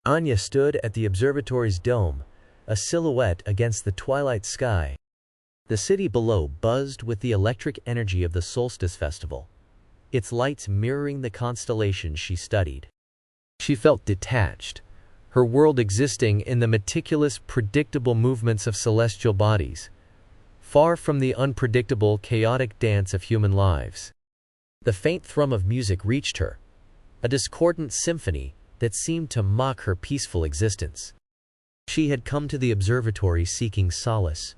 Anya stood at the observatory's dome, a silhouette against the twilight sky. The city below buzzed with the electric energy of the Solstice festival, its lights mirroring the constellations she studied. She felt detached, her world existing in the meticulous, predictable movements of celestial bodies, far from the unpredictable, chaotic dance of human lives. The faint thrum of music reached her, a discordant symphony that seemed to mock her peaceful existence. She had come to the observatory seeking solace,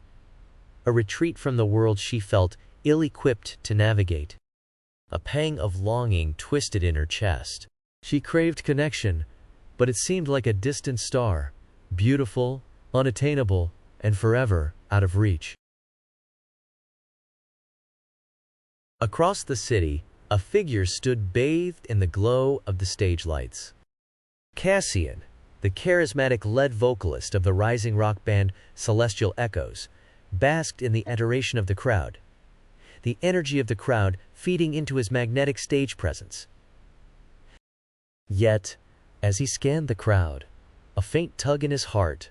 a retreat from the world she felt ill-equipped to navigate. A pang of longing twisted in her chest. She craved connection, but it seemed like a distant star, beautiful, unattainable, and forever out of reach. Across the city, a figure stood bathed in the glow of the stage lights. Cassian, the charismatic lead vocalist of the rising rock band Celestial Echoes, basked in the adoration of the crowd, the energy of the crowd feeding into his magnetic stage presence. Yet, as he scanned the crowd, a faint tug in his heart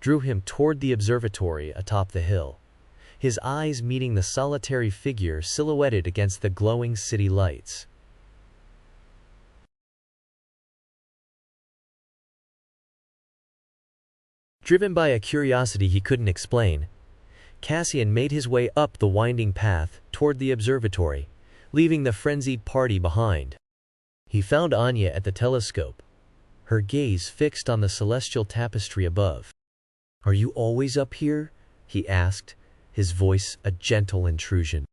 drew him toward the observatory atop the hill, his eyes meeting the solitary figure silhouetted against the glowing city lights. Driven by a curiosity he couldn't explain, Cassian made his way up the winding path toward the observatory, leaving the frenzied party behind. He found Anya at the telescope, her gaze fixed on the celestial tapestry above. "Are you always up here?" he asked, his voice a gentle intrusion.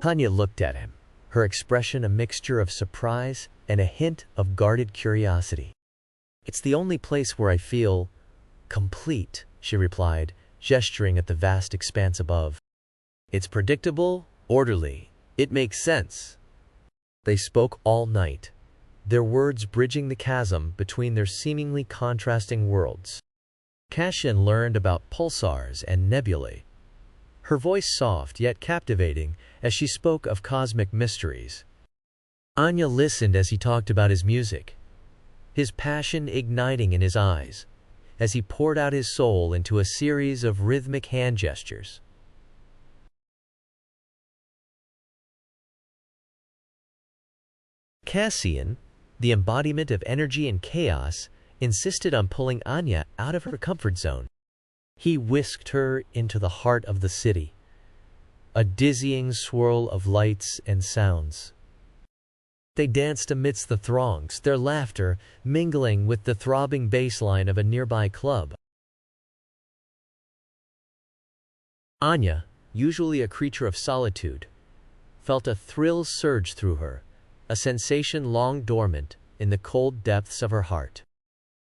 Anya looked at him, her expression a mixture of surprise and a hint of guarded curiosity. "It's the only place where I feel complete," she replied, gesturing at the vast expanse above. "It's predictable, orderly. It makes sense." They spoke all night, their words bridging the chasm between their seemingly contrasting worlds. Cassian learned about pulsars and nebulae, her voice soft yet captivating as she spoke of cosmic mysteries. Anya listened as he talked about his music, his passion igniting in his eyes as he poured out his soul into a series of rhythmic hand gestures. Cassian, the embodiment of energy and chaos, insisted on pulling Anya out of her comfort zone. He whisked her into the heart of the city, a dizzying swirl of lights and sounds. They danced amidst the throngs, their laughter mingling with the throbbing bass line of a nearby club. Anya, usually a creature of solitude, felt a thrill surge through her, a sensation long dormant in the cold depths of her heart.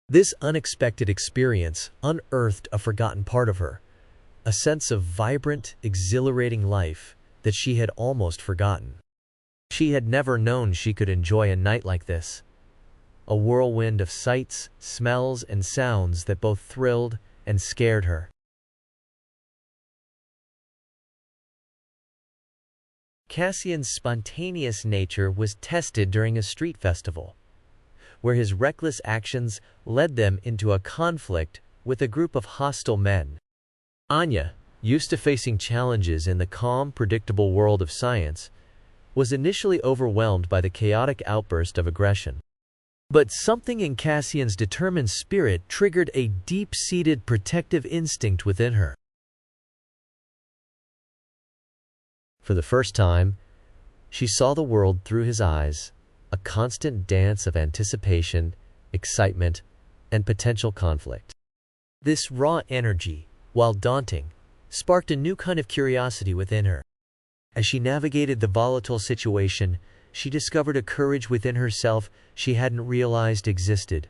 This unexpected experience unearthed a forgotten part of her, a sense of vibrant, exhilarating life that she had almost forgotten. She had never known she could enjoy a night like this, a whirlwind of sights, smells, and sounds that both thrilled and scared her. Cassian's spontaneous nature was tested during a street festival, where his reckless actions led them into a conflict with a group of hostile men. Anya, used to facing challenges in the calm, predictable world of science, was initially overwhelmed by the chaotic outburst of aggression. But something in Cassian's determined spirit triggered a deep-seated protective instinct within her. For the first time, she saw the world through his eyes, a constant dance of anticipation, excitement, and potential conflict. This raw energy, while daunting, sparked a new kind of curiosity within her. As she navigated the volatile situation, she discovered a courage within herself she hadn't realized existed.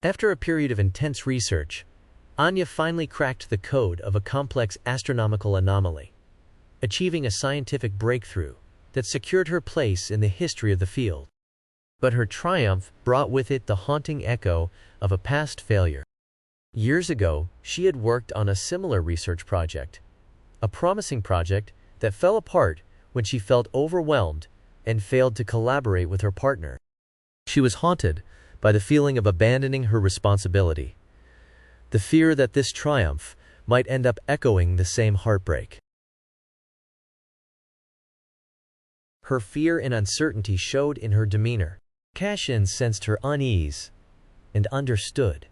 After a period of intense research, Anya finally cracked the code of a complex astronomical anomaly, achieving a scientific breakthrough that secured her place in the history of the field. But her triumph brought with it the haunting echo of a past failure. Years ago, she had worked on a similar research project, a promising project that fell apart when she felt overwhelmed and failed to collaborate with her partner. She was haunted by the feeling of abandoning her responsibility, the fear that this triumph might end up echoing the same heartbreak. Her fear and uncertainty showed in her demeanor. Cassian sensed her unease and understood,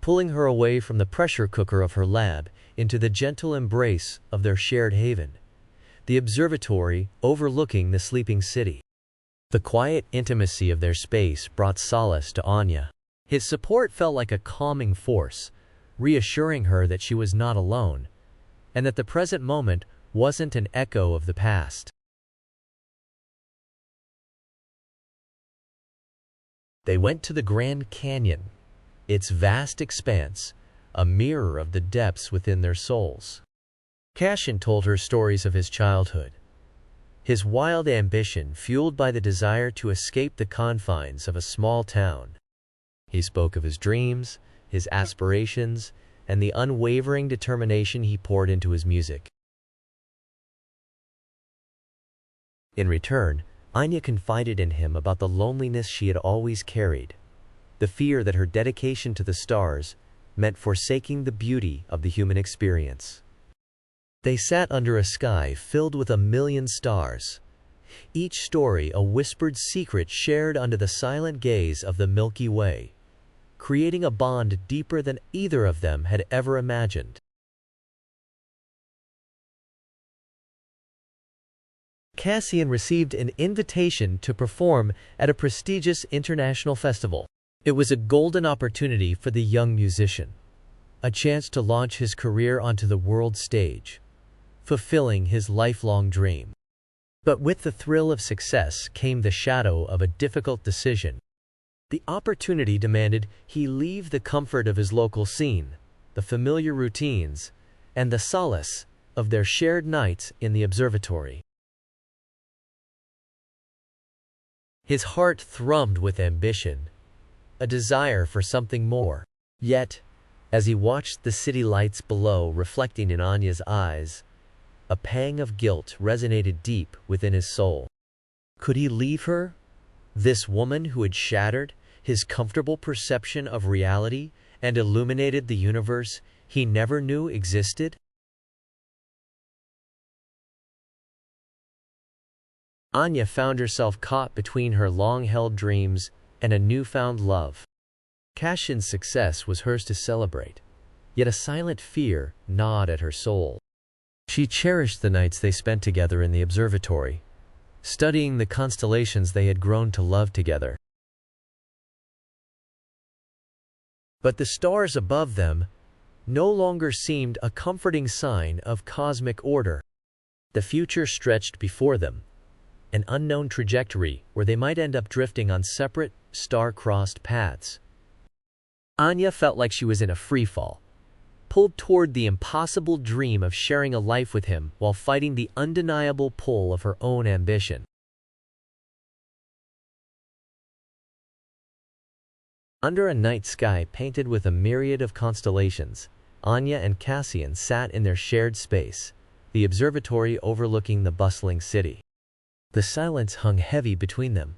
pulling her away from the pressure cooker of her lab into the gentle embrace of their shared haven, the observatory overlooking the sleeping city. The quiet intimacy of their space brought solace to Anya. His support felt like a calming force, reassuring her that she was not alone, and that the present moment wasn't an echo of the past. They went to the Grand Canyon, its vast expanse, a mirror of the depths within their souls. Cassian told her stories of his childhood, his wild ambition fueled by the desire to escape the confines of a small town. He spoke of his dreams, his aspirations, and the unwavering determination he poured into his music. In return, Anya confided in him about the loneliness she had always carried, the fear that her dedication to the stars meant forsaking the beauty of the human experience. They sat under a sky filled with 1,000,000 stars, each story a whispered secret shared under the silent gaze of the Milky Way, creating a bond deeper than either of them had ever imagined. Cassian received an invitation to perform at a prestigious international festival. It was a golden opportunity for the young musician, a chance to launch his career onto the world stage, fulfilling his lifelong dream. But with the thrill of success came the shadow of a difficult decision. The opportunity demanded he leave the comfort of his local scene, the familiar routines, and the solace of their shared nights in the observatory. His heart thrummed with ambition, a desire for something more. Yet, as he watched the city lights below reflecting in Anya's eyes, a pang of guilt resonated deep within his soul. Could he leave her? This woman who had shattered his comfortable perception of reality and illuminated the universe he never knew existed? Anya found herself caught between her long-held dreams and a newfound love. Cassian's success was hers to celebrate, yet a silent fear gnawed at her soul. She cherished the nights they spent together in the observatory, studying the constellations they had grown to love together. But the stars above them no longer seemed a comforting sign of cosmic order. The future stretched before them, an unknown trajectory where they might end up drifting on separate, star-crossed paths. Anya felt like she was in a freefall, pulled toward the impossible dream of sharing a life with him while fighting the undeniable pull of her own ambition. Under a night sky painted with a myriad of constellations, Anya and Cassian sat in their shared space, the observatory overlooking the bustling city. The silence hung heavy between them,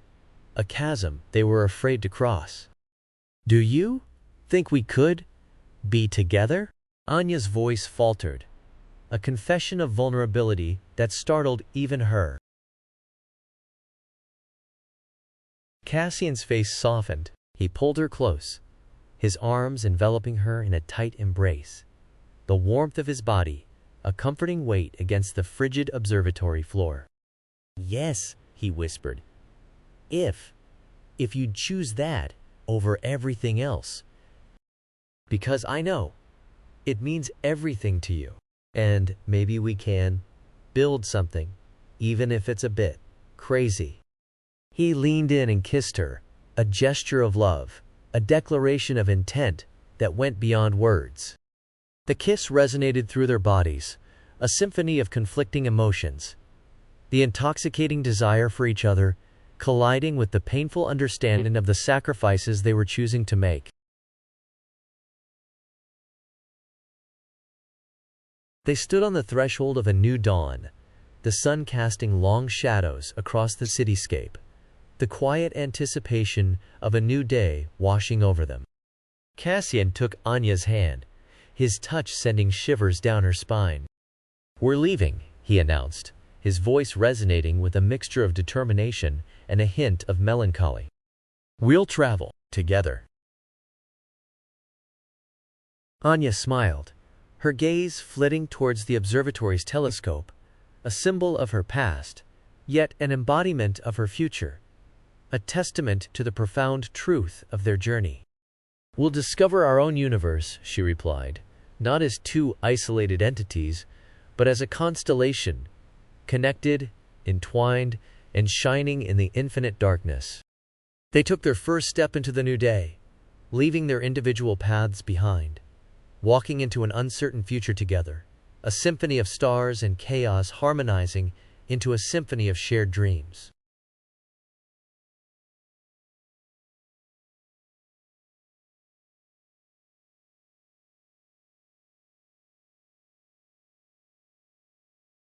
a chasm they were afraid to cross. "Do you think we could be together?" Anya's voice faltered, a confession of vulnerability that startled even her. Cassian's face softened. He pulled her close, his arms enveloping her in a tight embrace, the warmth of his body a comforting weight against the frigid observatory floor. "Yes," he whispered, if you'd choose that over everything else. Because I know it means everything to you. And maybe we can build something, even if it's a bit crazy." He leaned in and kissed her, a gesture of love, a declaration of intent that went beyond words. The kiss resonated through their bodies, a symphony of conflicting emotions. The intoxicating desire for each other, colliding with the painful understanding of the sacrifices they were choosing to make. They stood on the threshold of a new dawn, the sun casting long shadows across the cityscape, the quiet anticipation of a new day washing over them. Cassian took Anya's hand, his touch sending shivers down her spine. "We're leaving," he announced, his voice resonating with a mixture of determination and a hint of melancholy. "We'll travel together." Anya smiled, her gaze flitting towards the observatory's telescope, a symbol of her past, yet an embodiment of her future, a testament to the profound truth of their journey. "We'll discover our own universe," she replied, "not as two isolated entities, but as a constellation, connected, entwined, and shining in the infinite darkness." They took their first step into the new day, leaving their individual paths behind, walking into an uncertain future together, a symphony of stars and chaos harmonizing into a symphony of shared dreams.